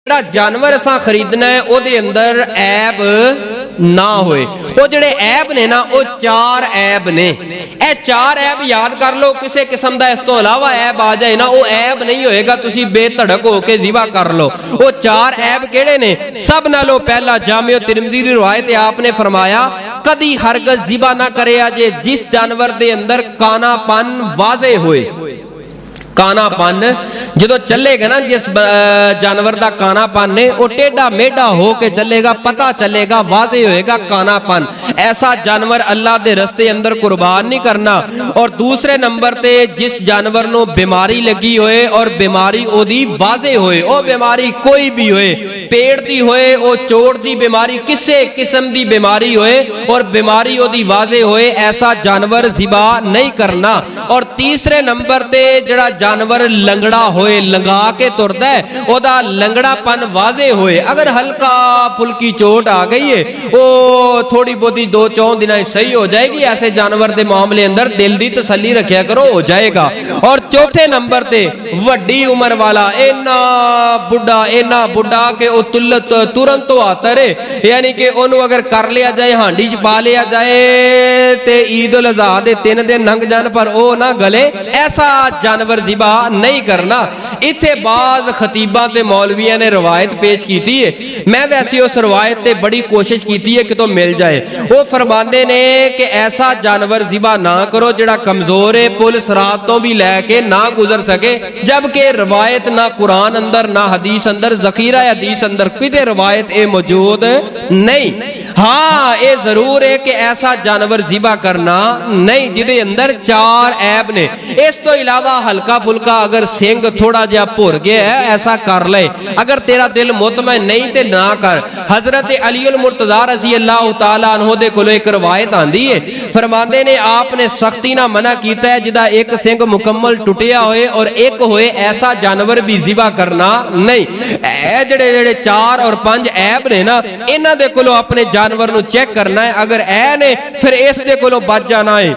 ਜਿਹੜਾ जानवर असां खरीदना है ਉਹਦੇ अंदर ऐब ना होए। वो ਜਿਹੜੇ ऐब ने ना वो चार ऐब ने। ਇਹ चार ऐब याद कर लो, किसी किस्म का इस तो इलावा ऐब आ जाए ना वो ऐब नहीं होएगा, तुसी बेधड़क होके ज़िबा कर लो। वो चार ऐब केड़े ने? सब नालों पहला जामिया तिरमिज़ी दी रिवायत आपने फरमाया कदी हरगज़ ज़िबा ना करे जे जिस जानवर दे अंदर कानापन वाज़े होए। कानापन जो चलेगा ना, जिस जानवर का कानापन ने वो टेढ़ा मेढ़ा होके चलेगा, पता चलेगा, वाजे होएगा कानापन। ऐसा जानवर अल्लाह के रस्ते अंदर कुर्बान नहीं करना। और दूसरे नंबर ते जिस जानवर को बीमारी लगी होए और बीमारी ओदी वाजे होए, वो बीमारी कोई भी होए, पेट की होए, वो चोट की बीमारी, किसी किस्म की बीमारी होए और बीमारी ओदी वाजे होए, ऐसा जानवर ज़िबा नहीं करना। और तीसरे नंबर ते जड़ा जानवर लंगड़ा होए, लंगा के तुरदा है, ओदा लंगड़ापन वाजे होए। अगर हल्का फुल्की चोट आ गई है, वो थोड़ी बहुती 2-4 दिन सही हो जाएगी। ऐसे जानवर के मामले अंदर दिल की तसल्ली रखा करो, हो जाएगा। और चौथे नंबर ते वड्डी उम्र वाला, इन्ना बुढ़ा के वो तुरंत तो आता रहे, यानी कि ओनू अगर कर लिया जाए, हांडी च पा लिया जाए ते ईद उल अज़हा दे 3 दिन लंघ जान पर वो ना गले, ऐसा जानवर ज़िबा नहीं करना। इत्थे बाज खतीबा ते मौलविया ने रवायत पेश की है, मैं वैसे उस रवायत ते बड़ी कोशिश की है कि तो मिल जाए। वो फरमाते ने कि ऐसा जानवर ज़िबा ना करो जिहड़ा कमजोर है, पुल सरात तो भी लैके ना गुजर सके, जबकि रवायत ना कुरान अंदर ना हदीस अंदर, ज़खीरा हदीस अंदर किते रवायत ए मौजूद नहीं। हाँ, ये जरूर है कि ऐसा जानवर ज़िबा करना नहीं जिहदे अंदर 4 ऐब ने। इस तो इलावा हल्का फुल्का अगर सिंग थोड़ा जा भुर गया है, ऐसा कर ले। अगर तेरा दिल मुतमईन नहीं ते ना कर। हजरत अली अल मुर्तज़ा रज़ी अल्लाह तआला अन्हु दे कोलों एक रवायत आंदी है, फरमांदे ने आपने सख्ती ना मना कीता है जिहदा एक सिंग मुकम्मल टुटिया होए और एक होए, ऐसा जानवर भी ज़िबा करना नहीं। ए जेड़े 4 और 5 ऐब ने ना, इन्हां दे कोलों अपने जानवर नूं चेक करना है। अगर ए ने फिर इस दे कोलों बच जाना है।